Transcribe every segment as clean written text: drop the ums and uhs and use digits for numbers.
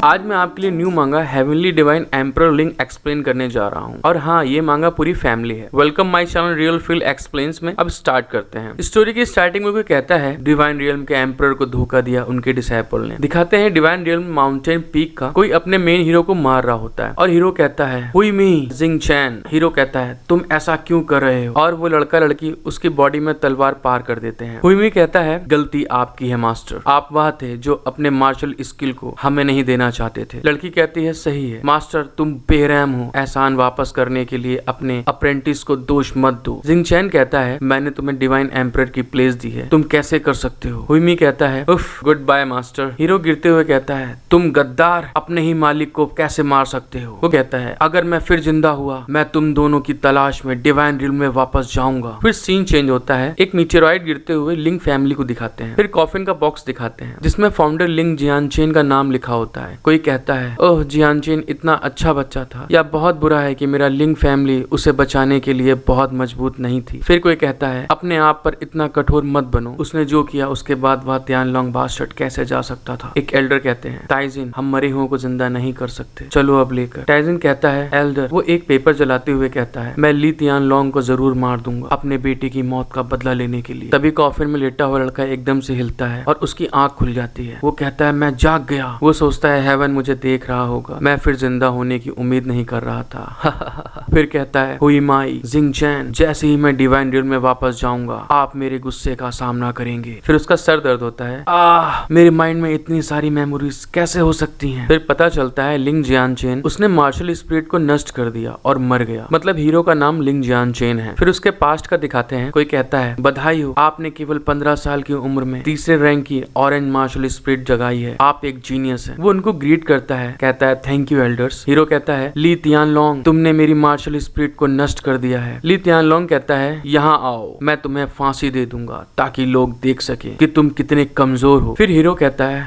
आज मैं आपके लिए न्यू मांगा heavenly divine emperor link explain करने जा रहा हूँ। और हाँ, ये मांगा पूरी फैमिली है। Welcome my channel real feel explains में। अब स्टार्ट करते हैं। स्टोरी की स्टार्टिंग में कोई कहता है डिवाइन रियल्म के एम्परर को धोखा दिया उनके डिसाइपल ने। दिखाते हैं डिवाइन रियल्म माउंटेन पीक का कोई अपने मेन हीरो को मार रहा होता है और हीरो कहता है हुई मी जिंग चैन। हीरो कहता है तुम ऐसा क्यों कर रहे हो, और वो लड़का लड़की उसकी बॉडी में तलवार पार कर देते हैं। हुई मी कहता है गलती आपकी है मास्टर, आप वह थे जो अपने मार्शल स्किल को हमें नहीं देना चाहते थे। लड़की कहती है सही है मास्टर, तुम बेरहम हो, एहसान वापस करने के लिए अपने अप्रेंटिस को दोष मत दो। जिंग चैन कहता है मैंने तुम्हें डिवाइन एम्परर की प्लेस दी है, तुम कैसे कर सकते हो। हुई मी कहता है उफ गुड बाय मास्टर। हीरो गिरते हुए कहता है तुम गद्दार, अपने ही मालिक को कैसे मार सकते हो। वो कहता है अगर मैं फिर जिंदा हुआ मैं तुम दोनों की तलाश में डिवाइन रियल्म में वापस जाऊंगा। फिर सीन चेंज होता है। एक मीटेरॉइड गिरते हुए लिंग फैमिली को दिखाते हैं। फिर कॉफिन का बॉक्स दिखाते हैं जिसमें फाउंडर लिंग जियानचेन का नाम लिखा होता है। कोई कहता है ओह जियानचेन इतना अच्छा बच्चा था, या बहुत बुरा है कि मेरा लिंग फैमिली उसे बचाने के लिए बहुत मजबूत नहीं थी। फिर कोई कहता है अपने आप पर इतना कठोर मत बनो, उसने जो किया उसके बाद वह तियानलोंग बास्टर्ड कैसे जा सकता था। एक एल्डर कहते हैं ताइजिन हम मरे हुओं को जिंदा नहीं कर सकते, चलो अब लेकर। ताइजिन कहता है एल्डर। वो एक पेपर जलाते हुए कहता है मैं ली तियानलोंग को जरूर मार दूंगा अपने बेटे की मौत का बदला लेने के लिए। तभी कॉफिन में लेटा हुआ लड़का एकदम से हिलता है और उसकी आंख खुल जाती है। वो कहता है मैं जाग गया। वो सोचता है हेवन मुझे देख रहा होगा, मैं फिर जिंदा होने की उम्मीद नहीं कर रहा था। फिर कहता है हुई माई जिंग चैन, जैसे ही मैं डिवाइन रियल्म में वापस जाऊंगा आप मेरे गुस्से का सामना करेंगे। फिर उसका सर दर्द होता है। मेरे माइंड में इतनी सारी मेमोरीज कैसे हो सकती हैं। फिर पता चलता है लिंग जियानचेन उसने मार्शल स्पिरिट को नष्ट कर दिया और मर गया, मतलब हीरो का नाम लिंग जियानचेन है। फिर उसके पास्ट का दिखाते हैं। कोई कहता है बधाई हो, आपने केवल 15 साल की उम्र में तीसरे रैंक की ऑरेंज मार्शल स्पिरिट जगाई है, आप एक जीनियस है। वो उनको ग्रीट करता है, कहता है थैंक यू एल्डर्स। हीरो कहता है ली तियानलोंग तुमने मेरी मार्शल स्पिरिट को नष्ट कर दिया है। ली तियानलोंग कहता है यहाँ आओ, मैं तुम्हें फांसी दे दूंगा ताकि लोग देख सके कि तुम कितने कमजोर हो। फिर हीरो कहता है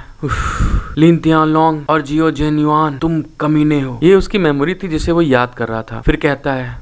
लिन तियानलोंग और जियो जेन्युआन तुम कमीने हो। ये उसकी मेमोरी थी जिसे वो याद कर रहा था। फिर कहता है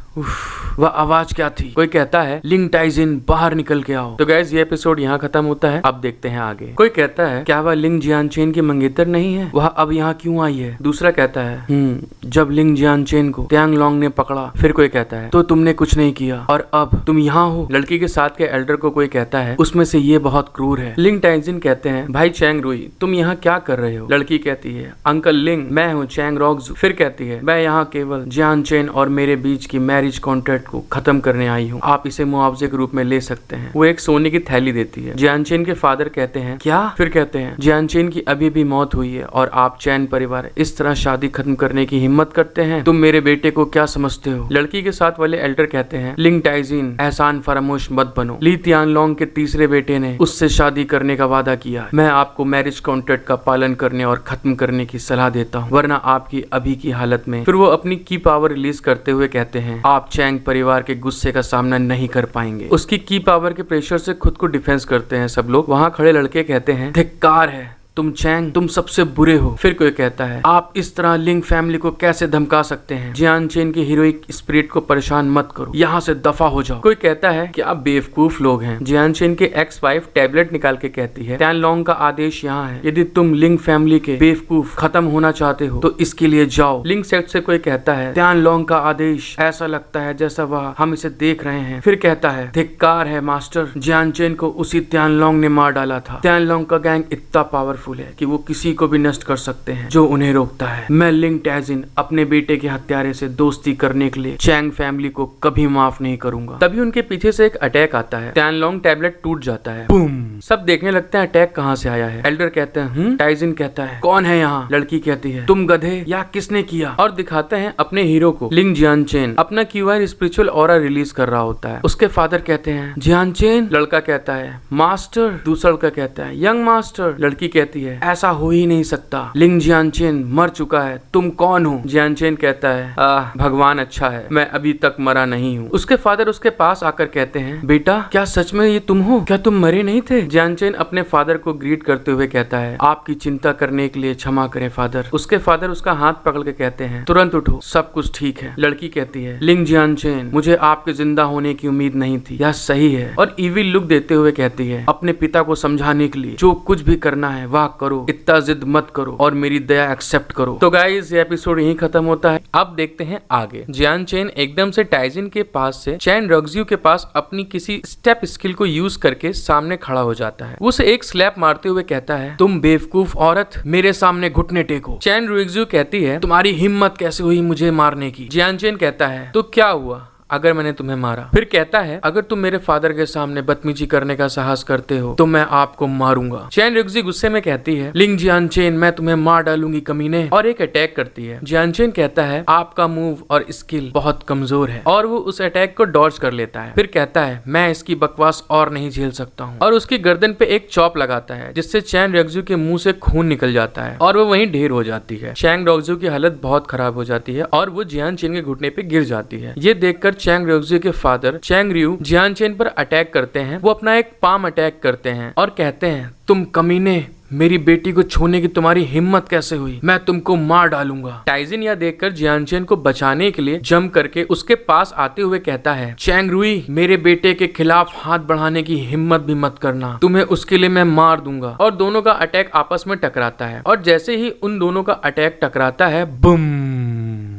वह आवाज क्या थी। कोई कहता है लिंग टाइजिन बाहर निकल के आओ। तो गाइस ये एपिसोड यहाँ खत्म होता है। अब देखते हैं आगे। कोई कहता है क्या वह लिंग जियानचेन की मंगेतर नहीं है, वह अब यहाँ क्यों आई है। दूसरा कहता है जब लिंग जियानचेन को तियांगलोंग ने पकड़ा। फिर कोई कहता है तो तुमने कुछ नहीं किया और अब तुम यहाँ हो। लड़की के साथ के एल्डर को कोई कहता है उसमें से ये बहुत क्रूर है। लिंग टाइजिन कहते हैं भाई चैंग रुई तुम यहाँ क्या कर रहे हो। लड़की कहती है अंकल लिंग मैं हूँ चैंग रॉक्सू। फिर कहती है मैं यहाँ केवल जियानचेन और मेरे बीच की मैरिज कॉन्ट्रैक्ट को खत्म करने आई हूँ, आप इसे मुआवजे के रूप में ले सकते हैं। वो एक सोने की थैली देती है। जियानचेन के फादर कहते हैं क्या। फिर कहते हैं जियानचेन की अभी भी मौत हुई है और आप चैन परिवार इस तरह शादी खत्म करने की हिम्मत करते हैं, तुम मेरे बेटे को क्या समझते हो। लड़की के साथ वाले एल्डर कहते हैं लिंग टाइजिन एहसान फरामोश मत बनो, ली तियानलोंग के तीसरे बेटे ने उससे शादी करने का वादा किया है। मैं आपको मैरिज कॉन्ट्रैक्ट का पालन करने और खत्म करने की सलाह देता हूँ, वरना आपकी अभी की हालत में। फिर वो अपनी की पावर रिलीज करते हुए कहते हैं आप चैंग परिवार के गुस्से का सामना नहीं कर पाएंगे। उसकी की पावर के प्रेशर से खुद को डिफेंस करते हैं सब लोग। वहाँ खड़े लड़के कहते हैं धिक्कार है तुम चैंग, तुम सबसे बुरे हो। फिर कोई कहता है आप इस तरह लिंग फैमिली को कैसे धमका सकते हैं, जियानचेन के हीरोइक स्पिरिट को परेशान मत करो, यहाँ से दफा हो जाओ। कोई कहता है कि आप बेवकूफ लोग हैं। जियानचेन के एक्स वाइफ टैबलेट निकाल के कहती है तियानलोंग का आदेश यहाँ है, यदि तुम लिंग फैमिली के बेवकूफ खत्म होना चाहते हो तो इसके लिए जाओ। लिंग सेट से कोई कहता है तियानलोंग का आदेश ऐसा लगता है जैसा वह हम इसे देख रहे हैं। फिर कहता है धिक्कार है मास्टर, जियानचेन को उसी तियानलोंग ने मार डाला था। तियानलोंग का गैंग इतना पावरफुल है कि वो किसी को भी नष्ट कर सकते हैं जो उन्हें रोकता है। मैं लिंग टाइजिन अपने बेटे के हत्यारे से दोस्ती करने के लिए चैंग फैमिली को कभी माफ नहीं करूंगा। तभी उनके पीछे से एक अटैक आता है। तियानलोंग टैबलेट टूट जाता है। बूम। सब देखने लगते हैं अटैक कहाँ से आया है। एल्डर कहते हैं टाइजिन कहता है कौन है यहाँ। लड़की कहती है तुम गधे, या किसने किया। और दिखाते हैं अपने हीरो को। लिंग जियानचेन अपना क्यूआर स्पिरिचुअल ऑरा रिलीज कर रहा होता है। उसके फादर कहते हैं जियानचेन। लड़का कहता है मास्टर। दूसरा लड़का कहता है यंग मास्टर। लड़की कहती है ऐसा हो ही नहीं सकता, लिंग जियानचेन मर चुका है, तुम कौन हो। जियानचेन कहता है भगवान अच्छा है, मैं अभी तक मरा नहीं हूँ। उसके फादर उसके पास आकर कहते हैं बेटा क्या सच में ये तुम हो, क्या तुम मरे नहीं थे। जियानचेन अपने फादर को ग्रीट करते हुए कहता है आपकी चिंता करने के लिए क्षमा करें फादर। उसके फादर उसका हाथ पकड़ के कहते हैं तुरंत उठो, सब कुछ ठीक है। लड़की कहती है लिंग जियानचेन मुझे आपके जिंदा होने की उम्मीद नहीं थी, यह सही है। और इविल लुक देते हुए कहती है अपने पिता को समझाने के लिए जो कुछ भी करना है वह विवाह करो, इतना जिद मत करो और मेरी दया एक्सेप्ट करो। तो गाइस ये एपिसोड यहीं खत्म होता है। अब देखते हैं आगे। जियान चेन एकदम से टाइजिन के पास से चैन रग्जियो के पास अपनी किसी स्टेप स्किल को यूज करके सामने खड़ा हो जाता है। उसे एक स्लैप मारते हुए कहता है, तुम बेवकूफ औरत, मेरे सामने घुटने टेको। चैन रग्जियो कहती है, तुम्हारी हिम्मत कैसे हुई मुझे मारने की। जियान चेन कहता है, तो क्या हुआ अगर मैंने तुम्हें मारा। फिर कहता है, अगर तुम मेरे फादर के सामने बदतमीजी करने का साहस करते हो तो मैं आपको मारूंगा। चैन रग्जी गुस्से में कहती है, लिंग जियान चेन, मैं तुम्हें मार डालूंगी कमीने, और एक अटैक करती है। जियान चेन कहता है, आपका मूव और स्किल बहुत कमजोर है, और वो उस अटैक को डॉज कर लेता है। फिर कहता है, मैं इसकी बकवास और नहीं झेल सकता हूँ, और उसकी गर्दन पे एक चॉप लगाता है जिससे चैन रग्जी के मुंह से खून निकल जाता है और वो वहीं ढेर हो जाती है। चैन रग्जी की हालत बहुत खराब हो जाती है और वो जियान चेन के घुटने पे गिर जाती है। ये देखकर चैंग रग्जियो के फादर चैंग रियू जियान चेन पर अटैक करते हैं। वो अपना एक पाम अटैक करते हैं और कहते हैं, तुम कमीने, मेरी बेटी को छूने की तुम्हारी हिम्मत कैसे हुई, मैं तुमको मार डालूंगा। टाइजिन यह देखकर जियान चेन को बचाने के लिए जंप करके उसके पास आते हुए कहता है, चैंग रुई, मेरे बेटे के खिलाफ हाथ बढ़ाने की हिम्मत भी मत करना, तुम्हें उसके लिए मैं मार दूंगा। और दोनों का अटैक आपस में टकराता है, और जैसे ही उन दोनों का अटैक टकराता है, बूम,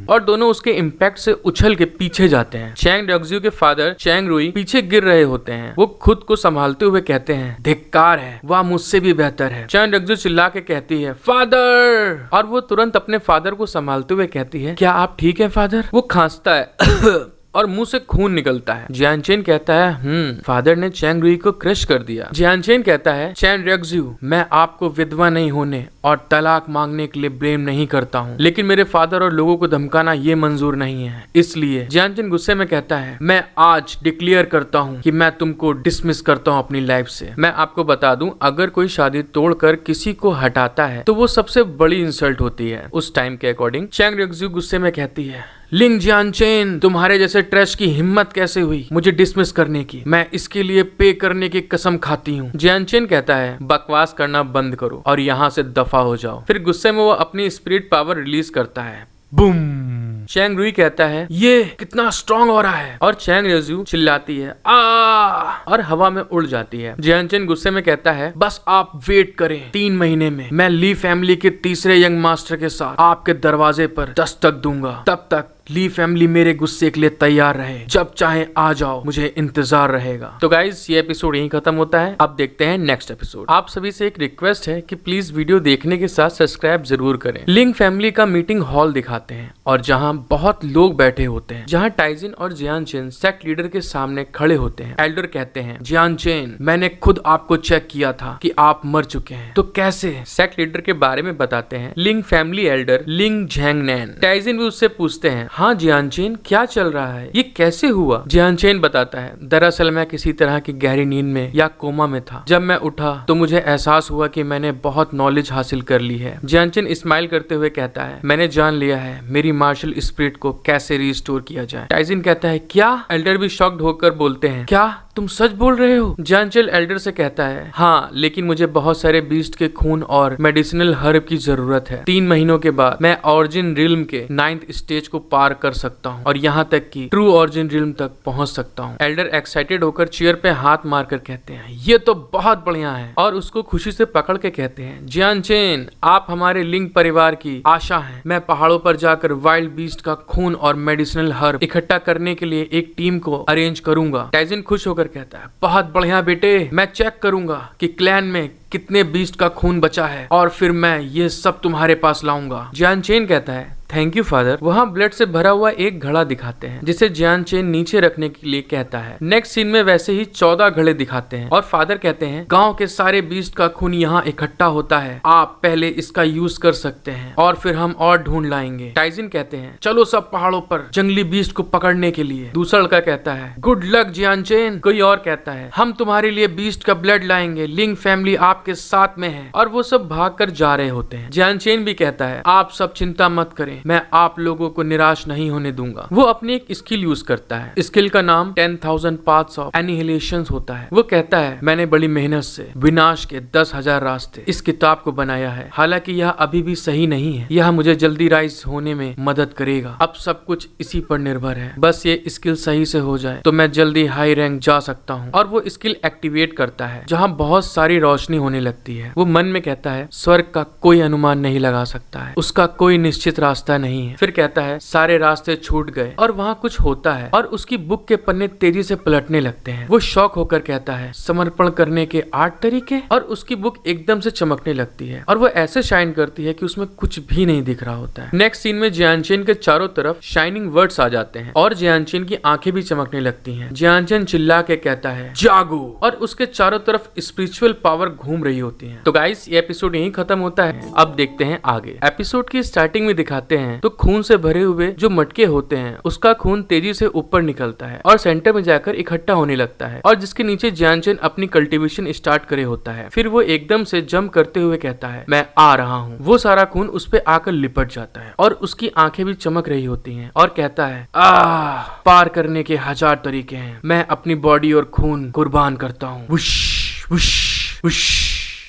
और दोनों उसके इम्पैक्ट से उछल के पीछे जाते हैं। चैंग रग्जियो के फादर चैंग रुई पीछे गिर रहे होते हैं। वो खुद को संभालते हुए कहते हैं, धिक्कार है, वह मुझसे भी बेहतर है। चैंग रग्जियो चिल्ला के कहती है, फादर, और वो तुरंत अपने फादर को संभालते हुए कहती है, क्या आप ठीक है फादर। वो खांसता है और मुंह से खून निकलता है। जियान चेन कहता है, फादर ने चैंग रुई को क्रश कर दिया। जियान चेन कहता है, चैन रग्जियो, मैं आपको विधवा नहीं होने और तलाक मांगने के लिए ब्लेम नहीं करता हूँ, लेकिन मेरे फादर और लोगों को धमकाना ये मंजूर नहीं है। इसलिए जियान चेन गुस्से में कहता है, मैं आज डिक्लेयर करता हूँ कि मैं तुमको डिसमिस करता हूँ अपनी लाइफ से। मैं आपको बता दूं, अगर कोई शादी तोड़कर किसी को हटाता है तो वो सबसे बड़ी इंसल्ट होती है उस टाइम के अकॉर्डिंग। चैंग रग्जियो गुस्से में कहती है, लिंग जियान चेन, तुम्हारे जैसे ट्रैश की हिम्मत कैसे हुई मुझे डिसमिस करने की, मैं इसके लिए पे करने की कसम खाती हूँ। जियान चेन कहता है, बकवास करना बंद करो और यहाँ से दफा हो जाओ। फिर गुस्से में वो अपनी स्पिरिट पावर रिलीज करता है, बूम। चैंग रुई कहता है, ये कितना स्ट्रॉन्ग हो रहा है, और चैंग रग्जियो चिल्लाती है, आ, और हवा में उड़ जाती है। जियान चेन गुस्से में कहता है, बस आप वेट करें, 3 महीने में मैं ली फैमिली के तीसरे यंग मास्टर के साथ आपके दरवाजे पर दस्तक दूंगा। तब तक ली फैमिली मेरे गुस्से के लिए तैयार रहे, जब चाहे आ जाओ, मुझे इंतजार रहेगा। तो गाइज ये एपिसोड यहीं खत्म होता है। अब देखते हैं नेक्स्ट एपिसोड। आप सभी से एक रिक्वेस्ट है कि प्लीज वीडियो देखने के साथ सब्सक्राइब जरूर करें। लिंग फैमिली का मीटिंग हॉल दिखाते हैं और जहां बहुत लोग बैठे होते हैं, जहां टाइजिन और जियान चेन सेक्ट लीडर के सामने खड़े होते हैं। एल्डर कहते हैं, जियान चेन, मैंने खुद आपको चेक किया था कि आप मर चुके हैं, तो कैसे। सेक्ट लीडर के बारे में बताते हैं लिंग फैमिली एल्डर लिंग झैंगनैन। टाइजिन भी उससे पूछते हैं, हाँ जियान चेन, क्या चल रहा है, ये कैसे हुआ। जियान चेन बताता है, दरअसल मैं किसी तरह की गहरी नींद में या कोमा में था। जब मैं उठा तो मुझे एहसास हुआ कि मैंने बहुत नॉलेज हासिल कर ली है। जियान चेन स्माइल करते हुए कहता है, मैंने जान लिया है मेरी मार्शल स्पिरिट को कैसे रिस्टोर किया जाए। टाइजिन कहता है, क्या। एल्डर भी शॉक्ड होकर बोलते हैं, क्या तुम सच बोल रहे हो। जियान चेन एल्डर से कहता है, हाँ, लेकिन मुझे बहुत सारे बीस्ट के खून और मेडिसिनल हर्ब की जरूरत है। 3 महीनों के बाद मैं ऑरिजिन रिल्म के 9th स्टेज को पार कर सकता हूँ और यहाँ तक कि ट्रू ऑरिजिन रिल्म तक पहुँच सकता हूँ। एल्डर एक्साइटेड होकर चेयर पे हाथ मारकर कहते हैं, ये तो बहुत बढ़िया है, और उसको खुशी से पकड़ के कहते हैं, जियान चेन, आप हमारे लिंग परिवार की आशा हैं। मैं पहाड़ों पर जाकर वाइल्ड बीस्ट का खून और मेडिसिनल हर्ब इकट्ठा करने के लिए एक टीम को अरेंज करूंगा। टाइजिन खुश होकर कहता है, बहुत बढ़िया बेटे, मैं चेक करूंगा कि क्लैन में कितने बीस्ट का खून बचा है और फिर मैं ये सब तुम्हारे पास लाऊंगा। जियान चेन कहता है, थैंक यू फादर। वहाँ ब्लड से भरा हुआ एक घड़ा दिखाते हैं जिसे जियान चेन नीचे रखने के लिए कहता है। नेक्स्ट सीन में वैसे ही 14 घड़े दिखाते हैं और फादर कहते हैं, गांव के सारे बीस्ट का खून यहाँ इकट्ठा होता है, आप पहले इसका यूज कर सकते हैं और फिर हम और ढूंढ लाएंगे। टाइजिन कहते हैं, चलो सब पहाड़ों पर जंगली बीस्ट को पकड़ने के लिए। दूसरा लड़का कहता है, गुड लक जियान चेन। कोई और कहता है, हम तुम्हारे लिए बीस्ट का ब्लड लाएंगे, लिंग फैमिली आपके साथ में है। और वो सब भाग कर जा रहे होते हैं। जियान चेन भी कहता है, आप सब चिंता मत करें, मैं आप लोगों को निराश नहीं होने दूंगा। वो अपनी एक स्किल यूज करता है। स्किल का नाम 10,000 पाथ्स ऑफ एनिहिलेशन होता है। वो कहता है, मैंने बड़ी मेहनत से विनाश के 10,000 रास्ते इस किताब को बनाया है। हालांकि यह अभी भी सही नहीं है, यह मुझे जल्दी राइज होने में मदद करेगा। अब सब कुछ इसी पर निर्भर है, बस ये स्किल सही से हो जाए तो मैं जल्दी हाई रैंक जा सकता हूँ। और वो स्किल एक्टिवेट करता है जहाँ बहुत सारी रोशनी होने होने लगती है। वो मन में कहता है स्वर्ग का कोई अनुमान नहीं लगा सकता है, उसका कोई निश्चित रास्ता नहीं है। फिर कहता है सारे रास्ते छूट गए और वहाँ कुछ होता है और उसकी बुक के पन्ने तेजी से पलटने लगते हैं। वो शॉक होकर कहता है समर्पण करने के 8 तरीके, और उसकी बुक एकदम से चमकने लगती है और वो ऐसे शाइन करती है कि उसमें कुछ भी नहीं दिख रहा होता है। नेक्स्ट सीन में जियानचेन के चारों तरफ शाइनिंग वर्ड्स आ जाते हैं और जियानचेन की आंखें भी चमकने लगती हैं। जियानचेन चिल्ला के कहता है जागो, और उसके चारों तरफ स्पिरिचुअल पावर घूम रही होती है। तो गाइस ये एपिसोड यहीं खत्म होता है। अब देखते हैं आगे। एपिसोड की स्टार्टिंग में दिखाते हैं तो खून से भरे हुए जो मटके होते हैं उसका खून तेजी से ऊपर निकलता है और सेंटर में जाकर इकट्ठा होने लगता है, और जिसके नीचे जियानचेन अपनी कल्टीवेशन स्टार्ट करे होता है। फिर वो एकदम से जंप करते हुए कहता है मैं आ रहा हूँ। वो सारा खून उस पे आकर लिपट जाता है और उसकी आंखें भी चमक रही होती हैं और कहता है पार करने के 1000 तरीके हैं, मैं अपनी बॉडी और खून कुर्बान करता हूँ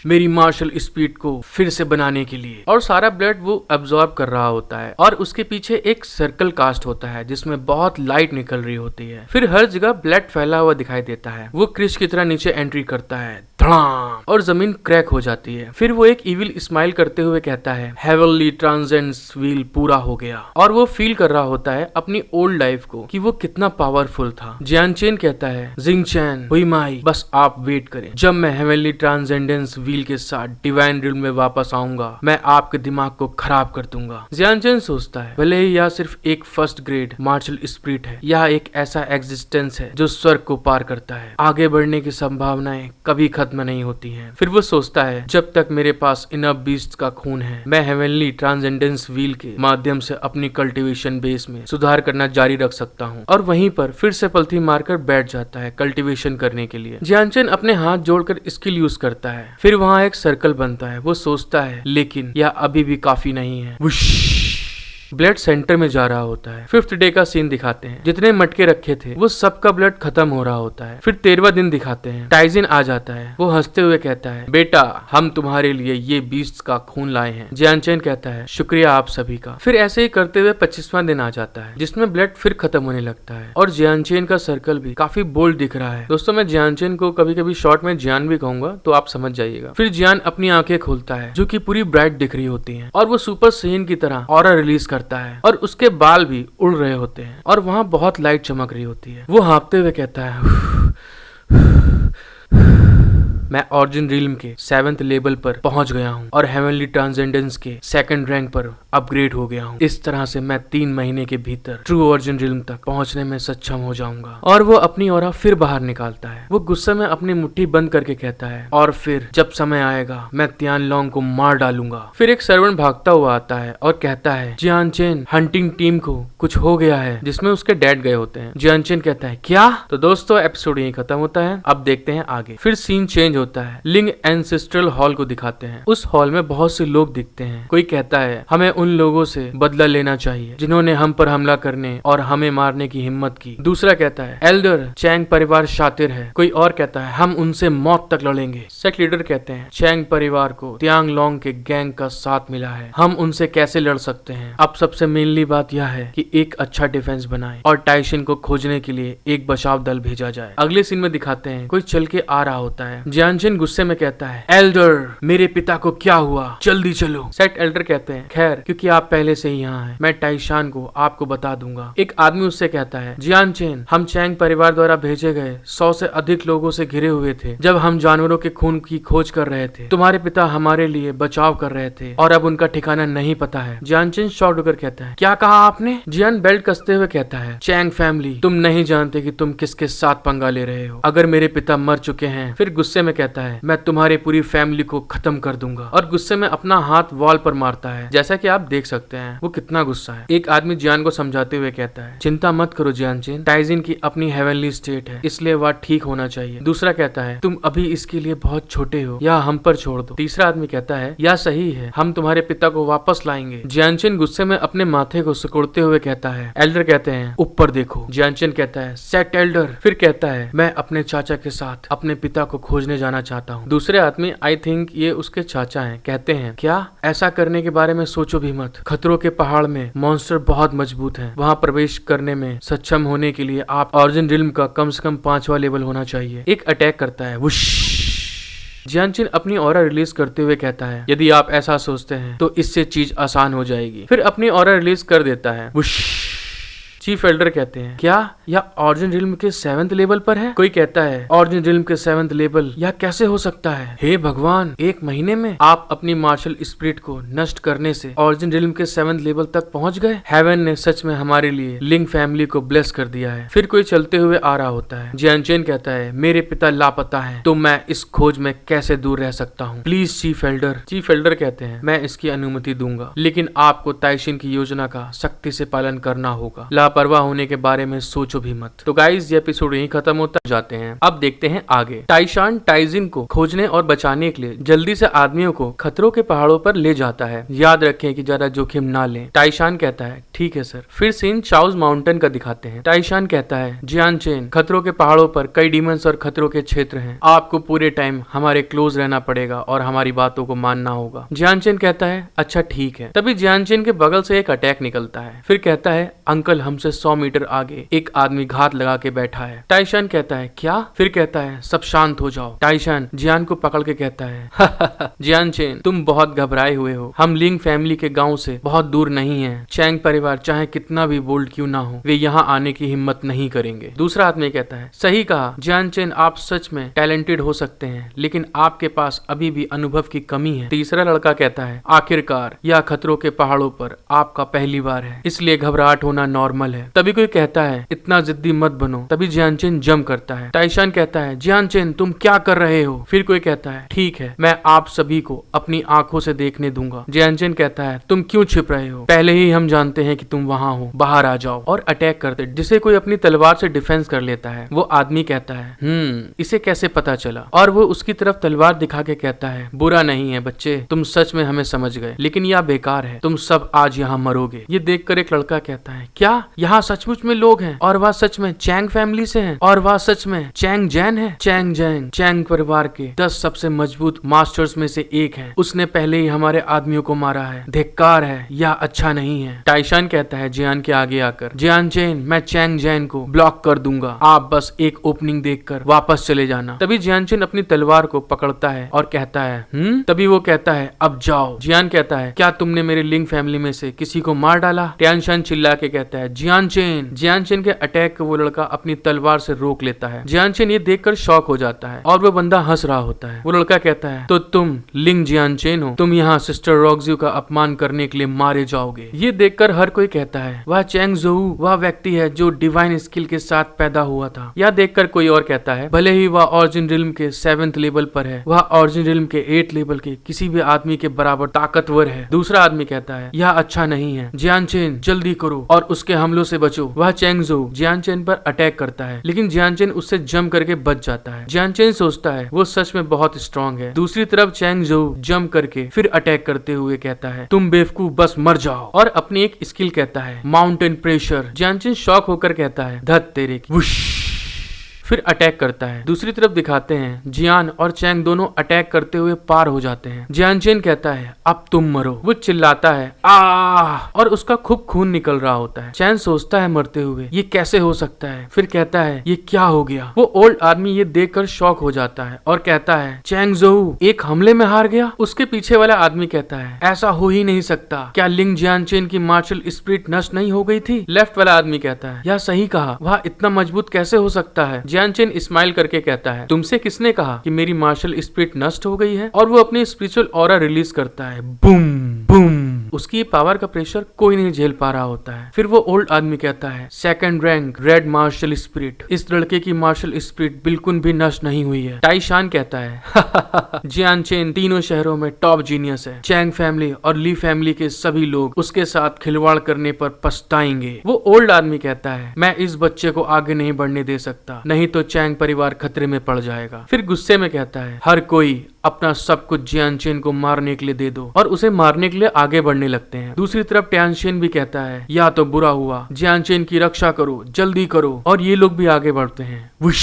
मेरी मार्शल स्पीड को फिर से बनाने के लिए। और सारा ब्लड वो अब्सॉर्ब कर रहा होता है और उसके पीछे एक सर्कल कास्ट होता है जिसमें बहुत लाइट निकल रही होती है। फिर हर जगह ब्लड फैला हुआ दिखाई देता है। वो क्रिश की तरह नीचे एंट्री करता है धड़ाम, और जमीन क्रैक हो जाती है। फिर वो एक इविल स्माइल करते हुए कहता है हेवनली ट्रांसेंडेंस व्हील पूरा हो गया, और वो फील कर रहा होता है अपनी ओल्ड लाइफ को कि वो कितना पावरफुल था। जियानचेन कहता है जिंगचैन हुई माई, बस आप वेट करें, जब मैं हेवनली ट्रांसेंडेंस व्हील के साथ डिवाइन रिल्म में वापस आऊंगा मैं आपके दिमाग को खराब कर दूंगा। जियानचेन सोचता है भले ही यह सिर्फ एक फर्स्ट ग्रेड मार्शल स्पिरिट है, यह एक ऐसा एग्जिस्टेंस है जो स्वर्ग को पार करता है, आगे बढ़ने की संभावनाएं कभी खत्म नहीं होती हैं। फिर वो सोचता है जब तक मेरे पास इनफ बीस्ट का खून है मैं हेवनली ट्रांसेंडेंस व्हील के माध्यम से अपनी कल्टीवेशन बेस में सुधार करना जारी रख सकता हूँ। और वहीं पर फिर से पलथी मारकर बैठ जाता है कल्टीवेशन करने के लिए। जियानचेन अपने हाथ जोड़कर स्किल यूज करता है। फिर वहाँ एक सर्कल बनता है। वो सोचता है लेकिन यह अभी भी काफी नहीं है। ब्लड सेंटर में जा रहा होता है। 5th डे का सीन दिखाते हैं। जितने मटके रखे थे वो सबका ब्लड खत्म हो रहा होता है। फिर 13वां दिन दिखाते हैं। टाइजिन आ जाता है। वो हंसते हुए कहता है बेटा हम तुम्हारे लिए ये बीस्ट का खून लाए हैं। जियानचेन कहता है शुक्रिया आप सभी का। फिर ऐसे ही करते हुए 25वां दिन आ जाता है जिसमें ब्लड फिर खत्म होने लगता है और जियानचेन का सर्कल भी काफी बोल्ड दिख रहा है। दोस्तों मैं जियानचेन को कभी कभी शॉर्ट में जियान भी कहूंगा तो आप समझ जाइएगा। फिर जियान अपनी आंखें खोलता है जो की पूरी ब्राइट दिख रही होती है और वो सुपर सेन की तरह ऑरा रिलीज करता है और उसके बाल भी उड़ रहे होते हैं और वहां बहुत लाइट चमक रही होती है। वो हाँफते हुए कहता है मैं ऑरिजिन रिल्म के 7th लेवल पर पहुंच गया हूं और हेवनली ट्रांसेंडेंस के 2nd रैंक पर अपग्रेड हो गया हूं। इस तरह से मैं 3 महीने के भीतर ट्रू ऑरिजिन रिल्म तक पहुंचने में सक्षम हो जाऊंगा। और वो अपनी ऑरा फिर बाहर निकालता है। वो गुस्से में अपनी मुट्ठी बंद करके कहता है और फिर जब समय आएगा मैं तियानलोंग को मार डालूंगा। फिर एक सर्वेंट भागता हुआ आता है और कहता है जियानचेन हंटिंग टीम को कुछ हो गया है, जिसमें उसके डैड गए होते हैं। जियानचेन कहता है क्या? तो दोस्तों एपिसोड यहीं खत्म होता है। अब देखते हैं आगे। फिर सीन चेंज होता है। लिंग एंसेस्ट्रल हॉल को दिखाते हैं। उस हॉल में बहुत से लोग दिखते हैं। कोई कहता है हमें उन लोगों से बदला लेना चाहिए जिन्होंने हम पर हमला करने और हमें मारने की हिम्मत की। दूसरा कहता है एल्डर चैंग परिवार शातिर है। कोई और कहता है हम उनसे मौत तक लड़ेंगे। सेक्ट लीडर कहते हैं चैंग परिवार को तियांगलोंग के गैंग का साथ मिला है, हम उनसे कैसे लड़ सकते हैं। अब सबसे मेनली बात यह है कि एक अच्छा डिफेंस बनाए और टाइशिन को खोजने के लिए एक बचाव दल भेजा जाए। अगले सीन में दिखाते हैं कोई चल के आ रहा होता है। जियानचेन गुस्से में कहता है एल्डर मेरे पिता को क्या हुआ, जल्दी चलो। सेक्ट एल्डर कहते हैं खैर क्योंकि आप पहले से ही यहाँ हैं, मैं टाइशान को आपको बता दूंगा। एक आदमी उससे कहता है जियानचेन हम चैंग परिवार द्वारा भेजे गए 100 से अधिक लोगों से घिरे हुए थे जब हम जानवरों के खून की खोज कर रहे थे। तुम्हारे पिता हमारे लिए बचाव कर रहे थे और अब उनका ठिकाना नहीं पता है। जियानचेन शॉक होकर कहता है क्या कहा आपने? जियान बेल्ट कसते हुए कहता है चैंग फैमिली तुम नहीं जानते कि तुम किसके साथ पंगा ले रहे हो। अगर मेरे पिता मर चुके हैं। फिर गुस्से में कहता है मैं तुम्हारी पूरी फैमिली को खत्म कर दूंगा और गुस्से में अपना हाथ वॉल पर मारता है। जैसा कि आप देख सकते हैं वो कितना गुस्सा है। एक आदमी जियान को समझाते हुए कहता है चिंता मत करो जियानचेन, टाइजिन की अपनी हेवनली स्टेट है इसलिए वह ठीक होना चाहिए। दूसरा कहता है तुम अभी इसके लिए बहुत छोटे हो, या हम पर छोड़ दो। तीसरा आदमी कहता है यह सही है, हम तुम्हारे पिता को वापस लाएंगे। जियानचेन गुस्से में अपने माथे को सिकुड़ते हुए कहता है एल्डर कहते हैं ऊपर देखो। जियानचेन कहता है सेट एल्डर। फिर कहता है मैं अपने चाचा के साथ अपने पिता को खोजने जाना चाहता हूँ। दूसरे आदमी आई थिंक ये उसके चाचा हैं कहते हैं क्या? ऐसा करने के बारे में सोचो भी मत। खतरों के पहाड़ में मॉन्स्टर बहुत मजबूत हैं, वहाँ प्रवेश करने में सक्षम होने के लिए आप ऑरिजिन रिल्म का कम से कम 5वां लेवल होना चाहिए। एक अटैक करता है वुश जियानचेन अपनी ऑरा रिलीज करते हुए कहता है, यदि आप ऐसा सोचते हैं तो इससे चीज आसान हो जाएगी। फिर अपनी ऑरा रिलीज कर देता है। चीफ एल्डर कहते हैं, क्या यह ऑरिजिन रिल्म के 7th लेवल पर है? कोई कहता है, ऑरिजिन रिल्म के 7th लेवल यह कैसे हो सकता है? हे भगवान, 1 महीने में आप अपनी मार्शल स्पिरिट को नष्ट करने से ऑरिजिन रिल्म के 7th लेवल तक पहुंच गए। हेवन ने सच में हमारे लिए लिंग फैमिली को ब्लेस कर दिया है। फिर कोई चलते हुए आ रहा होता है। जियानचेन कहता है, मेरे पिता लापता है, तो मैं इस खोज में कैसे दूर रह सकता हूँ? Please chief Elder. Chief Elder कहते हैं, मैं इसकी अनुमति दूंगा, लेकिन आपको ताइशिन की योजना का सख्ती से पालन करना होगा। लापरवाह होने के बारे में सोचो भी मत। तो गाइस, ये एपिसोड यहीं खत्म होता जाते हैं। अब देखते हैं आगे। टाइशान टाइजिन को खोजने और बचाने के लिए जल्दी से आदमियों को खतरों के पहाड़ों पर ले जाता है। याद रखें कि ज्यादा जोखिम ना लें। टाइशान कहता है, ठीक है सर। फिर सीन चाउज माउंटेन का दिखाते हैं। टाइशान कहता है, जियानचेन, खतरों के पहाड़ों पर कई डीमंस और खतरों के क्षेत्र हैं। आपको पूरे टाइम हमारे क्लोज रहना पड़ेगा और हमारी बातों को मानना होगा। जियानचेन कहता है, अच्छा ठीक है। तभी जियानचेन के बगल से एक अटैक निकलता है। फिर कहता है, अंकल, हमसे 100 मीटर आगे एक आदमी घात लगा के बैठा है। टाइशान कहता है, क्या? फिर कहता है, सब शांत हो जाओ। टाइशान जियान को पकड़ के कहता है, जियानचेन, तुम बहुत घबराए हुए हो। हम लिंग फैमिली के गांव से बहुत दूर नहीं हैं। चैंग परिवार चाहे कितना भी बोल्ड क्यों ना हो, वे यहाँ आने की हिम्मत नहीं करेंगे। दूसरा आदमी कहता है, सही कहा जियानचेन, आप सच में टैलेंटेड हो सकते हैं, लेकिन आपके पास अभी भी अनुभव की कमी है। तीसरा लड़का कहता है, आखिरकार यह खतरों के पहाड़ों पर आपका पहली बार है, इसलिए घबराहट होना नॉर्मल है। तभी कोई कहता है, इतना जिद्दी मत बनो। तभी जियानचेन जंप करता है। टाइशान कहता है, जियानचेन, तुम क्या कर रहे हो? फिर कोई कहता है, ठीक है, मैं आप सभी को अपनी आंखों से देखने दूंगा। जियानचेन कहता है, तुम क्यों छिप रहे हो? पहले ही हम जानते हैं कि तुम वहां हो, बाहर आ जाओ। और अटैक करते जिसे कोई अपनी तलवार से डिफेंस कर लेता है। वो आदमी कहता है, इसे कैसे पता चला? और वो उसकी तरफ तलवार दिखा के कहता है, बुरा नहीं है बच्चे, तुम सच में हमें समझ गए, लेकिन यह बेकार है, तुम सब आज यहाँ मरोगे। ये देखकर एक लड़का कहता है, क्या यहाँ सचमुच में लोग हैं? और वह सच में चैंग फैमिली से हैं? और वह सच में चैंग जैन है? चैंग जैन चैंग परिवार के 10 सबसे मजबूत मास्टर्स में से एक है। उसने पहले ही हमारे आदमियों को मारा है। धिक्कार है, यह अच्छा नहीं है। टाइशान कहता है जियान के आगे आकर, जियानचेन, मैं चैंग जैन को ब्लॉक कर दूंगा, आप बस एक ओपनिंग देखकर वापस चले जाना। तभी जियानचेन अपनी तलवार को पकड़ता है और कहता है, तभी वो कहता है, अब जाओ। जियान कहता है, क्या तुमने मेरे लिंग फैमिली में से किसी को मार डाला? टियानशान चिल्ला के कहता है, जियानचेन। जियानचेन के अटैक को वो लड़का अपनी तलवार से रोक लेता है। जियानचेन ये देखकर शॉक हो जाता है और वो बंदा हंस रहा होता है। वो लड़का कहता है, तो तुम लिंग जियानचेन हो, तुम यहाँ सिस्टर रॉक्सयू का अपमान करने के लिए मारे जाओगे। ये देखकर हर कोई कहता है, वह चैंग जोऊ वह व्यक्ति है जो डिवाइन स्किल के साथ पैदा हुआ था। यह देखकर कोई और कहता है, भले ही वह ऑरिजिन रिल्म के 7th लेवल पर है, वह ऑरिजिन रिल्म के 8th लेवल के किसी भी आदमी के बराबर ताकतवर है। दूसरा आदमी कहता है, यह अच्छा नहीं है, जियानचेन जल्दी करो और उसके हमलों से बचो। वह चैंग जोऊ जियानचेन पर अटैक करता है, लेकिन जियानचेन उससे जंप करके बच जाता है। जियानचेन सोचता है वो सच में बहुत स्ट्रांग है। दूसरी तरफ चैंग जोऊ जंप करके फिर अटैक करते हुए कहता है, तुम बेवकूफ, बस मर जाओ। और अपनी एक स्किल कहता है, माउंटेन प्रेशर। जियानचेन शॉक होकर कहता है, धत तेरे की। वुश, फिर अटैक करता है। दूसरी तरफ दिखाते हैं जियान और चैंग दोनों अटैक करते हुए पार हो जाते हैं। जियानचेन कहता है, अब तुम मरो। वो चिल्लाता है, आह, और उसका खूब खून निकल रहा होता है। चैंग सोचता है मरते हुए, ये कैसे हो सकता है? फिर कहता है, ये क्या हो गया? वो ओल्ड आदमी ये देखकर शॉक हो जाता है और कहता है, चैंग जोऊ एक हमले में हार गया? उसके पीछे वाला आदमी कहता है, ऐसा हो ही नहीं सकता। क्या लिंग जियानचेन की मार्शल स्पिरिट नष्ट नहीं हो गई थी? लेफ्ट वाला आदमी कहता है, यह सही कहा, वह इतना मजबूत कैसे हो सकता है? जियानचेन स्माइल करके कहता है, तुमसे किसने कहा कि मेरी मार्शल स्पिरिट नष्ट हो गई है? और वो अपनी स्पिरिचुअल ऑरा रिलीज करता है। Boom boom. उसकी पावर का प्रेशर कोई नहीं झेल पा रहा होता है। फिर वो ओल्ड आदमी कहता है, 2nd rank red martial spirit. इस लड़के की मार्शल स्पिरिट बिल्कुल भी नष्ट नहीं हुई है। टाइशान कहता है, जियानचेन तीनों शहरों में टॉप जीनियस है। चैंग फैमिली और ली फैमिली के सभी लोग उसके साथ खिलवाड़ करने पर पछताएंगे। वो ओल्ड आदमी कहता है, मैं इस बच्चे को आगे नहीं बढ़ने दे सकता, नहीं तो चैंग परिवार खतरे में पड़ जाएगा। फिर गुस्से में कहता है, हर कोई अपना सब कुछ जियानचेन को मारने के लिए दे दो। और उसे मारने के लिए आगे बढ़ने लगते हैं। दूसरी तरफ टियानशिन भी कहता है, या तो बुरा हुआ, जियानचेन की रक्षा करो, जल्दी करो। और ये लोग भी आगे बढ़ते हैं। वुश,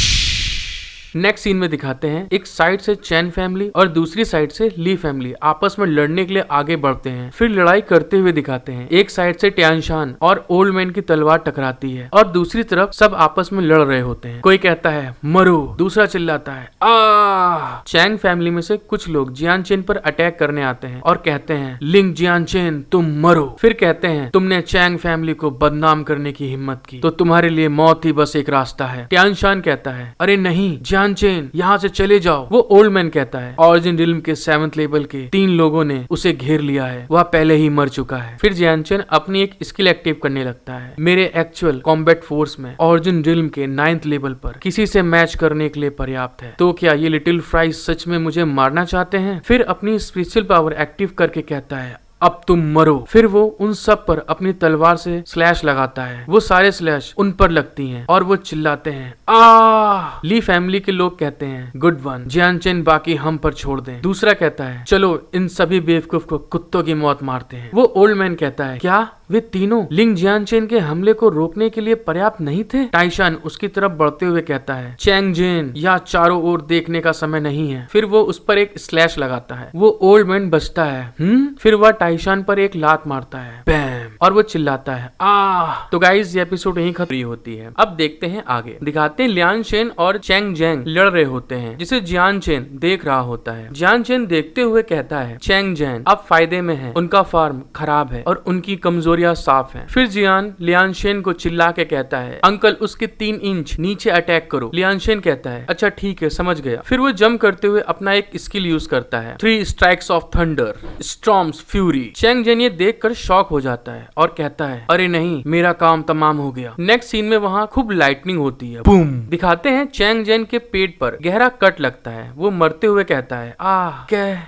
नेक्स्ट सीन में दिखाते हैं एक साइड से चैन फैमिली और दूसरी साइड से ली फैमिली आपस में लड़ने के लिए आगे बढ़ते हैं। फिर लड़ाई करते हुए दिखाते हैं। एक साइड से टियानशान और ओल्ड मैन की तलवार टकराती है और दूसरी तरफ सब आपस में लड़ रहे होते हैं। कोई कहता है मरो, दूसरा चिल्लाता है आ। चैंग फैमिली में से कुछ लोग जियानचेन पर अटैक करने आते हैं और कहते हैं लिंग जियानचेन तुम मरो। फिर कहते हैं तुमने चैंग फैमिली को बदनाम करने की हिम्मत की तो तुम्हारे लिए मौत ही बस एक रास्ता है। टियानशान कहता है अरे नहीं जियानचेन यहाँ से चले जाओ। वो ओल्ड मैन कहता है ऑरिजिन रिल्म के 7th लेवल के 3 लोगों ने उसे घेर लिया है, वह पहले ही मर चुका है। फिर जियानचेन अपनी एक स्किल एक्टिव करने लगता है। मेरे एक्चुअल कॉम्बैट फोर्स में ऑरिजिन रिल्म के 9th लेवल पर किसी से मैच करने के लिए पर्याप्त है, तो क्या ये लिटिल फ्राई सच में मुझे मारना चाहते हैं? फिर अपनी स्पेशल पावर एक्टिव करके कहता है अब तुम मरो। फिर वो उन सब पर अपनी तलवार से स्लैश लगाता है। वो सारे स्लैश उन पर लगती हैं और वो चिल्लाते हैं आ। ली फैमिली के लोग कहते हैं गुड वन, जियानचेन बाकी हम पर छोड़ दें। दूसरा कहता है चलो इन सभी बेवकूफ को कुत्तों की मौत मारते हैं। वो ओल्ड मैन कहता है क्या वे तीनों लिंग जियानचेन के हमले को रोकने के लिए पर्याप्त नहीं थे? टाइशान उसकी तरफ बढ़ते हुए कहता है चैंग जेन या चारों ओर देखने का समय नहीं है। फिर वो उस पर एक स्लैश लगाता है। वो ओल्ड मैन बचता है। फिर वह टाइशान पर एक लात मारता है बैम और वो चिल्लाता है आ। तो गाइस ये एपिसोड यहीं खत्म होती है। अब देखते हैं आगे। दिखाते हैं लियान शेन और चैंग जेंग लड़ रहे होते हैं जिसे जियानचेन देख रहा होता है। जियानचेन देखते हुए कहता है चैंग जेन अब फायदे में है, उनका फार्म खराब है और उनकी कमजोरियां साफ हैं। फिर जियान लियान शेन को चिल्ला के कहता है अंकल उसके 3 इंच नीचे अटैक करो। लियान शेन कहता है अच्छा ठीक है समझ गया। फिर वो जंप करते हुए अपना एक स्किल यूज करता है 3 strikes of thunder storms fury. Chang Zen ये देखकर शॉक हो जाता है और कहता है अरे नहीं मेरा काम तमाम हो गया। नेक्स्ट सीन में वहाँ खूब लाइटनिंग होती है बूम। दिखाते हैं चैंग जेन के पेट पर गहरा कट लगता है। वो मरते हुए कहता है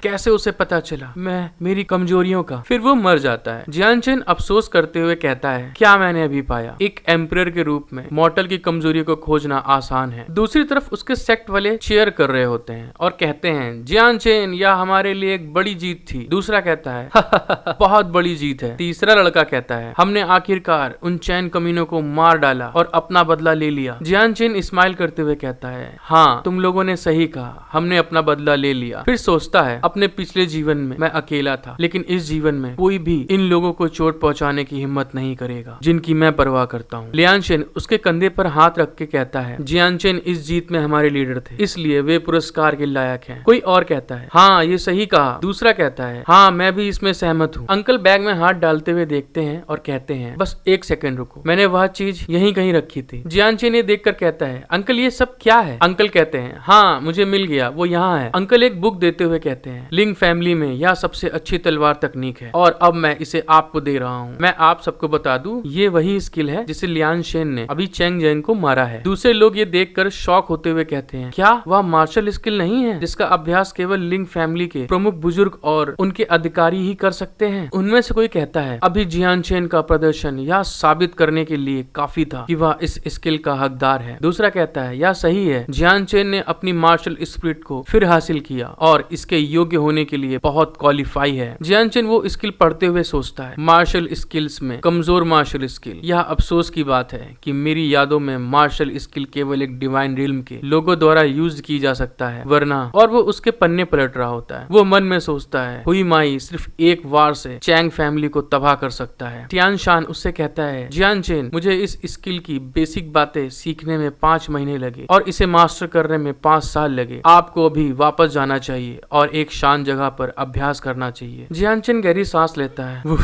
कैसे उसे पता चला मेरी कमजोरियों का। फिर वो मर जाता है। जियानचेन अफसोस करते हुए कहता है क्या मैंने अभी पाया, एक एम्परर के रूप में मॉर्टल की कमजोरी को खोजना आसान है। दूसरी तरफ उसके सेक्ट वाले चीयर कर रहे होते हैं और कहते हैं जियानचेन यह हमारे लिए एक बड़ी जीत थी। दूसरा कहता है बहुत बड़ी जीत है। तीसरा लड़का कहता है हमने आखिरकार उन चैन कमीनों को मार डाला और अपना बदला ले लिया। जियानचेन स्माइल करते हुए कहता है हाँ तुम लोगों ने सही कहा, हमने अपना बदला ले लिया। फिर सोचता है अपने पिछले जीवन में मैं अकेला था, लेकिन इस जीवन में कोई भी इन लोगों को चोट पहुंचाने की हिम्मत नहीं करेगा जिनकी मैं परवाह करता हूँ। लियानचेन उसके कंधे पर हाथ रख के कहता है जियानचेन इस जीत में हमारे लीडर थे, इसलिए वे पुरस्कार के लायक हैं। कोई और कहता है हाँ ये सही कहा। दूसरा कहता है हाँ मैं भी इसमें सहमत हूँ। अंकल बैग में हाथ डालते हुए देखते हैं और कहते हैं बस 1 सेकंड रुको, मैंने वह चीज यहीं कहीं रखी थी। जियानचेन ये देखकर कहता है अंकल ये सब क्या है? अंकल कहते हैं हाँ मुझे मिल गया, वो यहाँ है। अंकल एक बुक देते हुए कहते हैं लिंग फैमिली में यह सबसे अच्छी तलवार तकनीक है और अब मैं इसे आपको दे रहा हूँ। मैं आप सबको बता दूं ये वही स्किल है जिसे लियान शेन ने अभी चैंग जेन को मारा है। दूसरे लोग ये देखकर शॉक होते हुए कहते हैं क्या वह मार्शल स्किल नहीं है जिसका अभ्यास केवल लिंग फैमिली के प्रमुख बुजुर्ग और उनके अधिकारी ही कर सकते हैं? उनमें से कोई कहता है अभी जियानचेन का प्रदर्शन यह साबित करने के लिए काफी था कि वह इस स्किल का हकदार है। दूसरा कहता है यह सही है, जियानचेन ने अपनी मार्शल स्पिरिट को फिर हासिल किया और इसके योग्य होने के लिए बहुत क्वालिफाई है। जियानचेन वो स्किल पढ़ते हुए सोचता है मार्शल स्किल्स में कमजोर मार्शल स्किल। यह अफसोस की बात है कि मेरी यादों में मार्शल स्किल केवल एक डिवाइन रिल्म के लोगों द्वारा यूज की जा सकता है वरना। और वो उसके पन्ने पलट रहा होता है। वो मन में सोचता है हुई माई सिर्फ एक वार से चैंग फैमिली को तबाह कर सकता है। टियानशान उससे कहता है जियानचेन मुझे इस स्किल की बेसिक बातें सीखने में 5 महीने लगे और इसे मास्टर करने में 5 साल लगे। आपको अभी वापस जाना चाहिए और एक शांत जगह पर अभ्यास करना चाहिए। जियानचेन गहरी सांस लेता है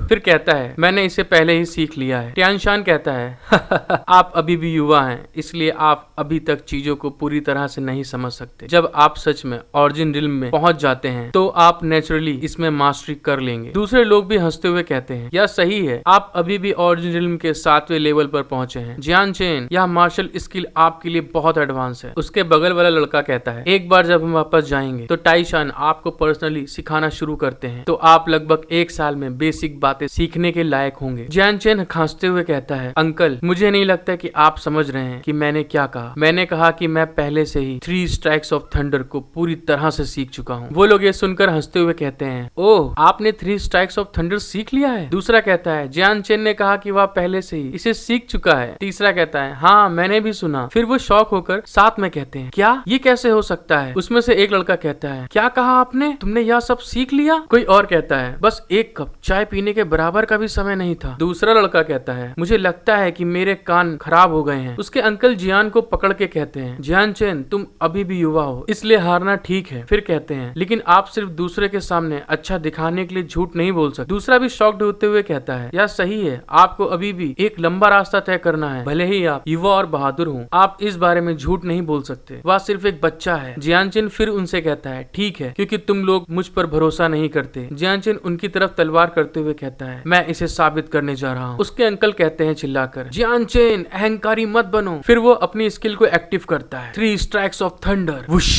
फिर कहता है मैंने इसे पहले ही सीख लिया है। टियानशान कहता है आप अभी भी युवा हैं, इसलिए आप अभी तक चीजों को पूरी तरह से नहीं समझ सकते। जब आप सच में ऑरिजिन रिल्म में पहुंच जाते हैं तो आप नेचुरली इसमें मास्टरी कर लेंगे। दूसरे लोग भी हंसते हुए कहते हैं यह सही है, आप अभी भी ऑरिजिन रिल्म के 7वें लेवल पर पहुंचे हैं। जियानचेन यह मार्शल स्किल आपके लिए बहुत एडवांस है। उसके बगल वाला लड़का कहता है एक बार जब हम वापस जाएंगे तो टाइशान आपको पर्सनली सिखाना शुरू करते हैं तो आप लगभग 1 साल में बेसिक बातें सीखने के लायक होंगे। जियान चेन खांसते हुए कहता है, अंकल मुझे नहीं लगता कि आप समझ रहे हैं कि मैंने क्या कहा। मैंने कहा कि मैं पहले से ही 3 स्ट्राइक्स ऑफ थंडर को पूरी तरह से सीख चुका हूँ। वो लोग ये सुनकर हंसते हुए कहते हैं, ओह आपने 3 स्ट्राइक्स ऑफ थंडर सीख लिया है। दूसरा कहता है, जियान चेन ने कहा कि वह पहले से ही इसे सीख चुका है। तीसरा कहता है, हाँ मैंने भी सुना। फिर वो शॉक होकर साथ में कहते हैं, क्या ये कैसे हो सकता है। उसमें से एक लड़का कहता है, क्या कहा आपने, तुमने यह सब सीख लिया। कोई और कहता है, बस 1 कप चाय पीने के बराबर का भी समय नहीं था। दूसरा लड़का कहता है, मुझे लगता है कि मेरे कान खराब हो गए हैं। उसके अंकल जियान को पकड़ के कहते हैं, जियान चेन तुम अभी भी युवा हो, इसलिए हारना ठीक है। फिर कहते हैं, लेकिन आप सिर्फ दूसरे के सामने अच्छा दिखाने के लिए झूठ नहीं बोल सकते। दूसरा भी शॉक्ड होते हुए कहता है, यह सही है, आपको अभी भी एक लंबा रास्ता तय करना है। भले ही आप युवा और बहादुर हो, आप इस बारे में झूठ नहीं बोल सकते। वह सिर्फ एक बच्चा है। जियान चेन फिर उनसे कहता है, ठीक है, क्योंकि तुम लोग मुझ पर भरोसा नहीं करते। जियान चेन उनकी तरफ तलवार करते हुए कहता है, मैं इसे साबित करने जा रहा हूँ। उसके अंकल कहते हैं चिल्लाकर, जियान चेन अहंकारी मत बनो। फिर वो अपनी स्किल को एक्टिव करता है, 3 strikes of thunder. Whoosh,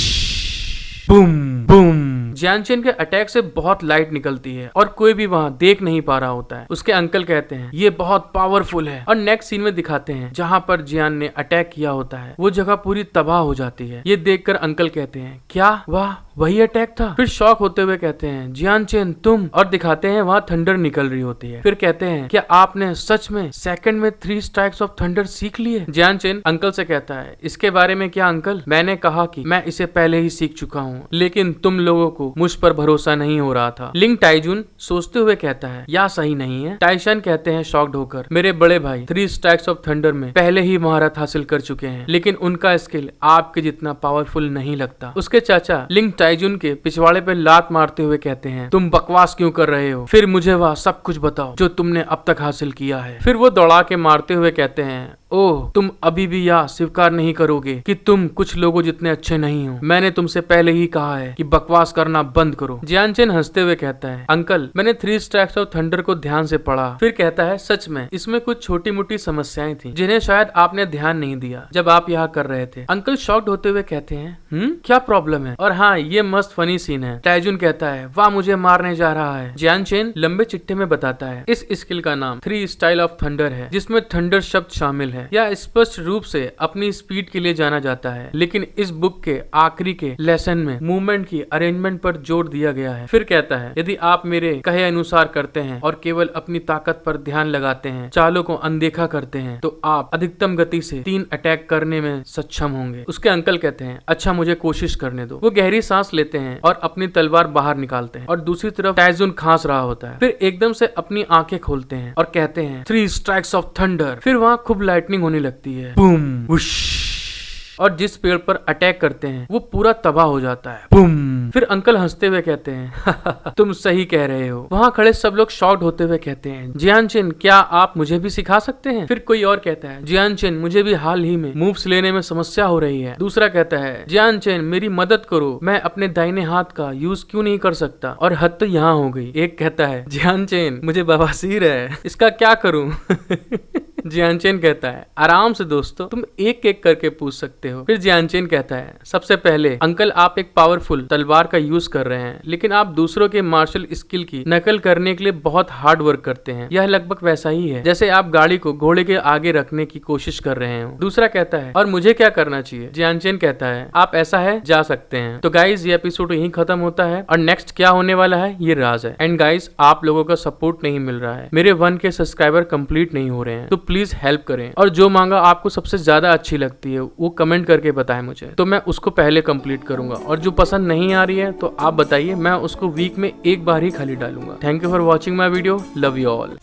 boom boom. Jian Chen के अटैक से बहुत लाइट निकलती है और कोई भी वहाँ देख नहीं पा रहा होता है। उसके अंकल कहते हैं, ये बहुत पावरफुल है। और नेक्स्ट सीन में दिखाते हैं जहाँ पर जियान ने अटैक किया होता है, वो जगह पूरी तबाह हो जाती है। ये देखकर अंकल कहते हैं, क्या वाह वही अटैक था। फिर शॉक होते हुए कहते हैं, जियान चेन तुम, और दिखाते हैं वहाँ थंडर निकल रही होती है। फिर कहते हैं, क्या आपने सच में सेकंड में 3 स्ट्राइक्स ऑफ थंडर सीख लिए। जियान चेन अंकल से कहता है, इसके बारे में क्या अंकल, मैंने कहा कि मैं इसे पहले ही सीख चुका हूँ, लेकिन तुम लोगों को मुझ पर भरोसा नहीं हो रहा था। लिंग टाइजुन सोचते हुए कहता है, या सही नहीं है। टाइशन कहते हैं शॉक्ड होकर, मेरे बड़े भाई 3 स्ट्राइक्स ऑफ थंडर में पहले ही महारत हासिल कर चुके हैं, लेकिन उनका स्किल आपके जितना पावरफुल नहीं लगता। उसके चाचा लिंग टाइजुन के पिछवाड़े पे लात मारते हुए कहते हैं, तुम बकवास क्यों कर रहे हो, फिर मुझे वह सब कुछ बताओ जो तुमने अब तक हासिल किया है। फिर वो दौड़ा के मारते हुए कहते हैं, ओह तुम अभी भी यह स्वीकार नहीं करोगे कि तुम कुछ लोगों जितने अच्छे नहीं हो। मैंने तुमसे पहले ही कहा है कि बकवास करना बंद करो। जियान चेन हंसते हुए कहता है, अंकल मैंने 3 स्ट्राइक्स ऑफ थंडर को ध्यान से पढ़ा। फिर कहता है, सच में इसमें कुछ छोटी मोटी समस्याएं थी जिन्हें शायद आपने ध्यान नहीं दिया जब आप यहाँ कर रहे थे। अंकल शॉक्ड होते हुए कहते हैं, क्या प्रॉब्लम है। और हाँ ये मस्त फनी सीन है। टाइजुन कहता है, वाह मुझे मारने जा रहा है। जियान चेन लंबे चिट्ठे में बताता है, इस स्किल का नाम 3 स्टाइल ऑफ थंडर है, जिसमें थंडर शब्द शामिल है। यह स्पष्ट रूप से अपनी स्पीड के लिए जाना जाता है, लेकिन इस बुक के आखिरी के लेसन में मूवमेंट की अरेंजमेंट पर जोर दिया गया है। फिर कहता है, यदि आप मेरे कहे अनुसार करते हैं और केवल अपनी ताकत पर ध्यान लगाते हैं, चालों को अनदेखा करते हैं, तो आप अधिकतम गति से 3 अटैक करने में सक्षम होंगे। उसके अंकल कहते हैं, अच्छा मुझे कोशिश करने दो। वो गहरी सांस लेते हैं और अपनी तलवार बाहर निकालते हैं और दूसरी तरफ टाइजुन खांस रहा होता है। फिर एकदम से अपनी आंखें खोलते हैं और कहते हैं, 3 स्ट्राइक्स ऑफ थंडर। फिर वहाँ खूब लाइटनिंग होने लगती है, बूम वुश, और जिस पेड़ पर अटैक करते हैं वो पूरा तबाह हो जाता है, बूम। फिर अंकल हंसते हुए कहते हैं, तुम सही कह रहे हो। वहाँ खड़े सब लोग शॉक्ड होते हुए कहते हैं, जियान चेन क्या आप मुझे भी सिखा सकते हैं। फिर कोई और कहता है, जियान चेन मुझे भी हाल ही में मूव्स लेने में समस्या हो रही है। दूसरा कहता है, जियान चेन मेरी मदद करो, मैं अपने दाहिने हाथ का यूज क्यों नहीं कर सकता। और हद तो यहाँ हो गई। एक कहता है, जियान चेन मुझे बवासीर है, इसका क्या करूं। जियान चेन कहता है, आराम से दोस्तों, तुम एक एक करके पूछ सकते हो। फिर जियान चेन कहता है, सबसे पहले अंकल आप एक पावरफुल तलवार का यूज कर रहे हैं, लेकिन आप दूसरों के मार्शल स्किल की नकल करने के लिए बहुत हार्ड वर्क करते हैं। यह लगभग वैसा ही है जैसे आप गाड़ी को घोड़े के आगे रखने की कोशिश कर रहे हो। दूसरा कहता है, और मुझे क्या करना चाहिए। जियान चेन कहता है, आप ऐसा है जा सकते हैं। तो गाइज ये एपिसोड यहीं खत्म होता है और नेक्स्ट क्या होने वाला है ये राज है। एंड गाइज आप लोगों का सपोर्ट नहीं मिल रहा है, मेरे 1K सब्सक्राइबर कंप्लीट नहीं हो रहे हैं, तो प्लीज हेल्प करें। और जो मांगा आपको सबसे ज्यादा अच्छी लगती है वो कमेंट करके बताएं मुझे, तो मैं उसको पहले कंप्लीट करूंगा। और जो पसंद नहीं आ रही है तो आप बताइए, मैं उसको वीक में एक बार ही खाली डालूंगा। Thank you for watching my video. Love you all.